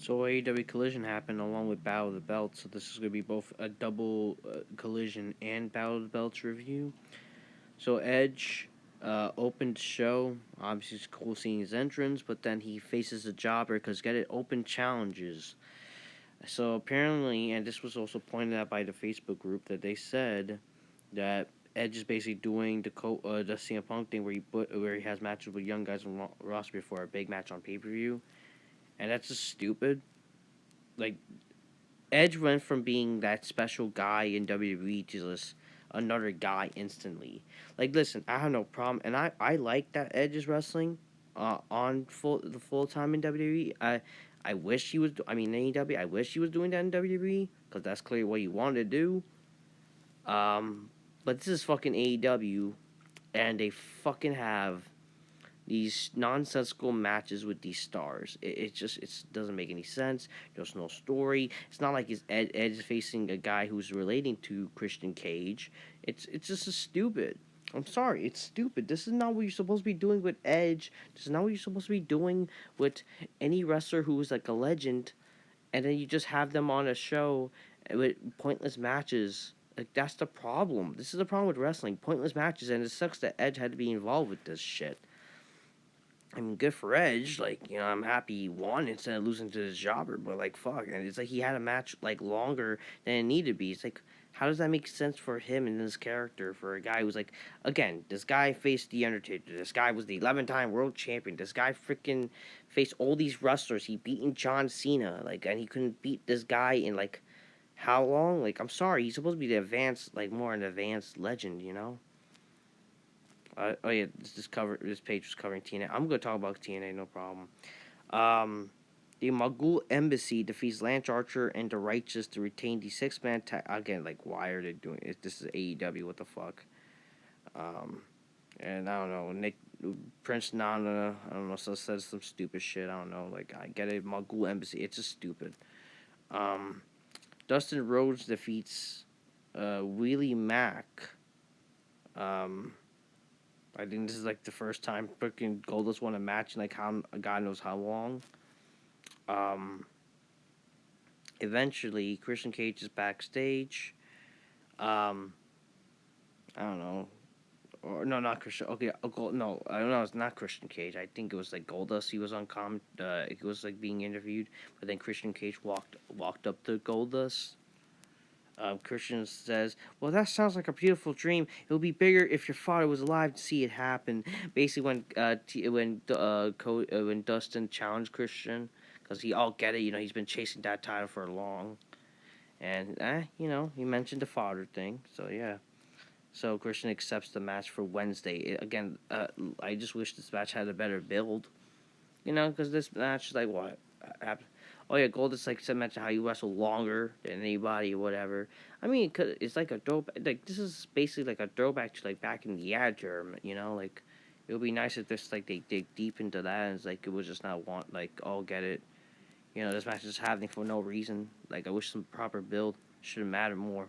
So AEW Collision happened along with Battle of the Belts, so this is going to be both a double Collision and Battle of the Belts review. So Edge opened the show. Obviously, it's cool seeing his entrance, but then he faces a jobber because get it open challenges. So apparently, and this was also pointed out by the Facebook group, that they said that Edge is basically doing the CM Punk thing where he has matches with young guys on roster before a big match on pay per view, and that's just stupid. Like Edge went from being that special guy in WWE to just another guy instantly. Like, listen, I have no problem, and I like that Edge is wrestling, on the full time in WWE. I wish he was. I mean, AEW. I wish he was doing that in WWE because that's clearly what he wanted to do. But this is fucking AEW, and they fucking have these nonsensical matches with these stars. It doesn't make any sense. There's no story. It's not like Edge is facing a guy who's relating to Christian Cage. It's just a stupid. I'm sorry, it's stupid. This is not what you're supposed to be doing with Edge. This is not what you're supposed to be doing with any wrestler who is like a legend, and then you just have them on a show with pointless matches. Like that's the problem. This is the problem with wrestling, pointless matches, and it sucks that Edge had to be involved with this shit. I mean, good for Edge. Like, I'm happy he won instead of losing to this jobber. But like, fuck, and it's like he had a match like longer than it needed to be. It's like, how does that make sense for him and his character for a guy who's like, again, this guy faced the Undertaker. This guy was the 11-time world champion. This guy freaking faced all these wrestlers. He beaten John Cena, like, and he couldn't beat this guy in like how long? Like, I'm sorry, he's supposed to be the advanced, like, more an advanced legend. Oh yeah, this page was covering TNA. I'm gonna talk about TNA, no problem. Um, the Magul Embassy defeats Lance Archer and the Righteous to retain the six-man tag. Again, like, why are they doing it? This is AEW. What the fuck? Um, and I don't know. Nick Prince Nana. I don't know. Says some stupid shit. I don't know. Like, I get it. Magul Embassy. It's just stupid. Um, Dustin Rhodes defeats Wheelie Mac. Um, I think this is like the first time freaking Goldust won a match in like how God knows how long. Um, Eventually, Christian Cage is backstage. Um, I don't know. Or no, not Christian. Okay, no, I don't know. It's not Christian Cage. I think it was like Goldust. He was on it was like being interviewed, but then Christian Cage walked up to Goldust. Christian says, "Well, that sounds like a beautiful dream. It would be bigger if your father was alive to see it happen." Basically, when Dustin challenged Christian, because he all get it, he's been chasing that title for long, and he mentioned the father thing. So yeah, so Christian accepts the match for Wednesday. Again, I just wish this match had a better build, because this match is like what happened. Oh yeah, Goldust like said mention how you wrestle longer than anybody or whatever. I mean, it's like a throwback. Like this is basically like a throwback to like back in the ad term. Like it would be nice if this like they dig deep into that and it's like it was just not like get it. This match is happening for no reason. Like I wish some proper build should have mattered more.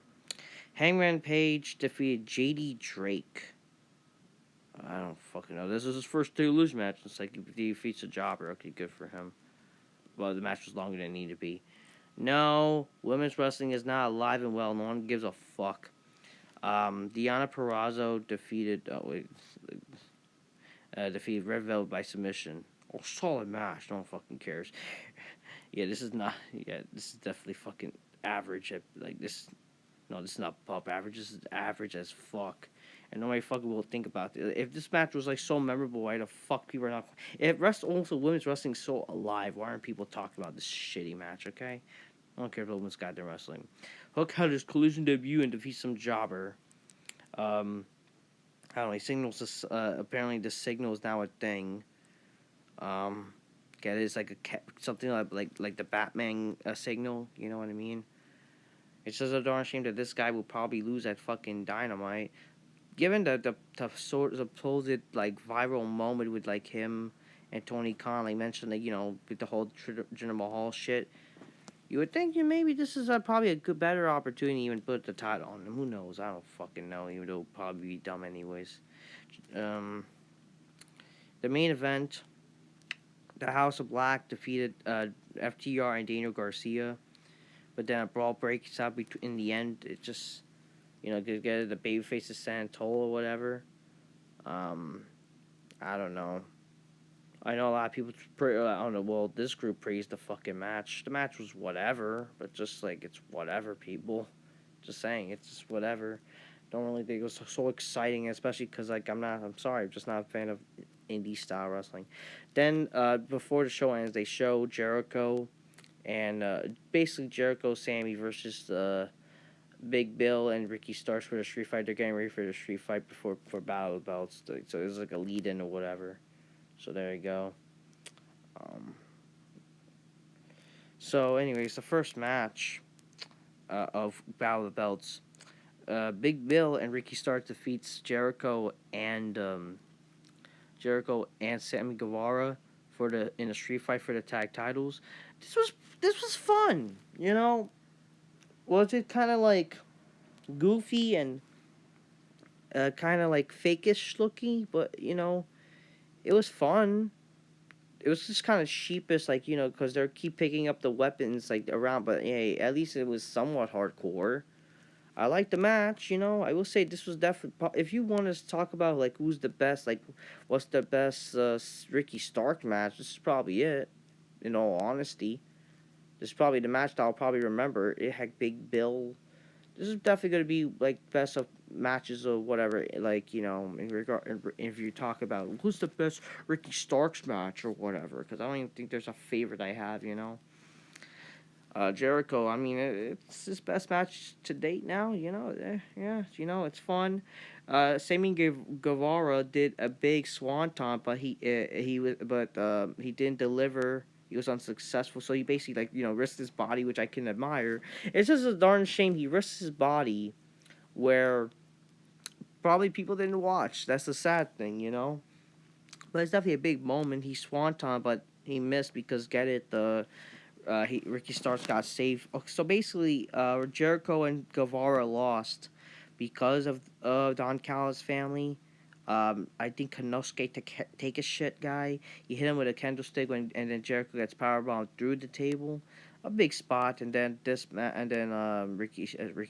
Hangman Page defeated JD Drake. I don't fucking know. This is his first lose match. It's like he defeats a jobber. Okay, good for him. Well, the match was longer than it needed to be. No, women's wrestling is not alive and well. No one gives a fuck. Deonna Purrazzo defeated defeated Red Velvet by submission. Oh, solid match. No one fucking cares. Yeah, this is not. Yeah, this is definitely fucking average. Like this. No, this is not pop average. This is average as fuck. And nobody fucking will think about it. If this match was like so memorable, why the fuck people are not? If women's wrestling is so alive, why aren't people talking about this shitty match? Okay, I don't care if women's goddamn wrestling. Hook had his collision debut and defeats some jobber. I don't know. He signals this. Apparently, this signal is now a thing. Get it? It's like something like the Batman signal. You know what I mean? It's just a darn shame that this guy will probably lose at fucking Dynamite. Given the supposed like viral moment with like him and Tony Khan, like mentioned, like with the whole Jinder Mahal shit, you would think maybe this is probably a better opportunity to even put the title on him. Who knows? I don't fucking know. Even though it'll probably be dumb anyways. The main event, the House of Black defeated FTR and Daniel Garcia, but then a brawl breaks out in the end. It just get the babyface of Santola or whatever. Um, I don't know. I know a lot of people. I don't know. Well, this group praised the fucking match. The match was whatever, but just like it's whatever, people. Just saying, it's just whatever. Don't really think it was so exciting, especially because like I'm not. I'm sorry, I'm just not a fan of indie style wrestling. Then before the show ends, they show Jericho and basically Jericho, Sammy versus Big Bill and Ricky Starks for the street fight. They're getting ready for the street fight for Battle of the Belts. So it's like a lead in or whatever. So there you go. Um, so anyways, the first match of Battle of the Belts. Big Bill and Ricky Starks defeats Jericho and Sammy Guevara in a street fight for the tag titles. This was fun, Was it kind of like goofy and kind of like fakeish looking, but it was fun. It was just kind of sheepish, like because they keep picking up the weapons like around, but hey, at least it was somewhat hardcore. I like the match, I will say this was definitely. If you want to talk about like who's the best, like what's the best Ricky Stark match, this is probably it. In all honesty, this is probably the match that I'll probably remember. It had Big Bill. This is definitely gonna be like best of matches or whatever. Like if you talk about who's the best Ricky Starks match or whatever, because I don't even think there's a favorite I have. Jericho, I mean, it's his best match to date now. Yeah, it's fun. Sammy Guevara did a big swanton, but he didn't deliver. He was unsuccessful, so he basically risked his body, which I can admire. It's just a darn shame he risked his body where probably people didn't watch. That's the sad thing. But it's definitely a big moment. He swanton, but he missed because Ricky Starks got saved. So basically, Jericho and Guevara lost because of Don Callis' family. I think Konosuke take a shit guy. He hit him with a candlestick and then Jericho gets powerbombed through the table, a big spot, and then Ricky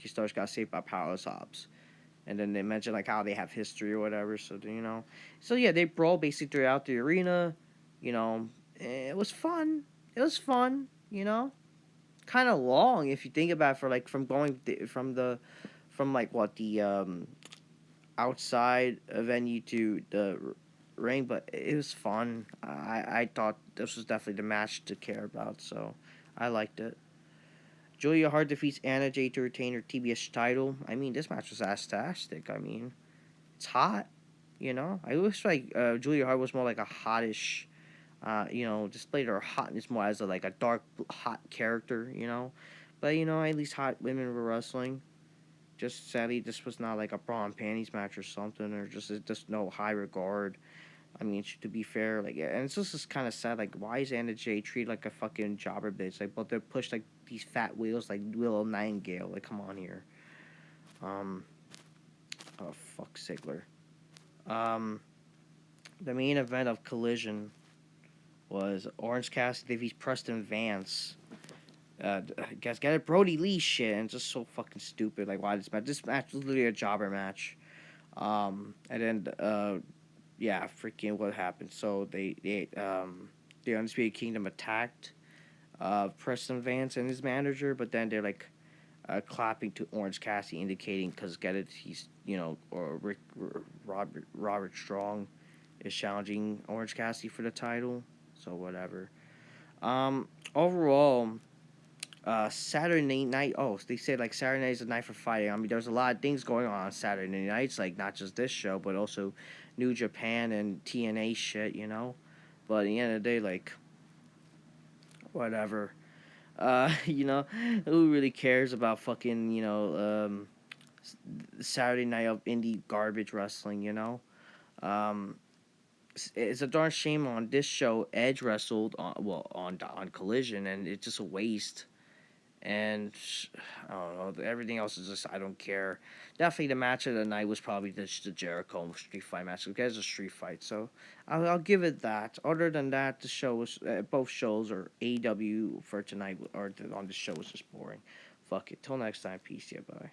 Starks got saved by Powerhouse Hobbs. And then they mention like how they have history or whatever. So yeah, they brawl basically throughout the arena. It was fun. It was fun. Kind of long if you think about it, for like from going from like what the outside venue to the ring, but it was fun. I thought this was definitely the match to care about, so I liked it. Julia Hart defeats Anna Jay to retain her TBS title. I mean, this match was fantastic. I mean, it's hot. I wish like Julia Hart was more like a hottish displayed her hotness more as like a dark, hot character. But at least hot women were wrestling. Just sadly, this was not like a bra and panties match or something, or just no high regard. I mean, to be fair, like, and it's just kind of sad. Like, why is Anna Jay treated like a fucking jobber bitch? Like, but they push like these fat wheels like Willow Nightingale. Like, come on here. Um, oh fuck, Sigler. Um, the main event of Collision was Orange Cassidy defeats Preston Vance. Guys, got a Brody Lee shit, and it's just so fucking stupid. Like, why this match? This match was literally a jobber match. And then, yeah, freaking what happened? So the Undisputed Kingdom attacked Preston Vance and his manager, but then they're like clapping to Orange Cassidy, indicating because get it, he's or Robert Strong is challenging Orange Cassidy for the title. So whatever. Overall, Saturday night. Oh, they said like Saturday night is a night for fighting. I mean, there's a lot of things going on Saturday nights, like not just this show, but also New Japan and TNA shit. But at the end of the day, like, whatever. Who really cares about fucking Saturday night of indie garbage wrestling? Um, it's a darn shame on this show. Edge wrestled on Collision, and it's just a waste. And I don't know. Everything else is just I don't care. Definitely the match of the night was probably the Jericho Street Fight match. Because it's a street fight, so I'll give it that. Other than that, the shows, both shows or AEW for tonight or on the show was just boring. Fuck it. Till next time. Peace. Yeah. Bye.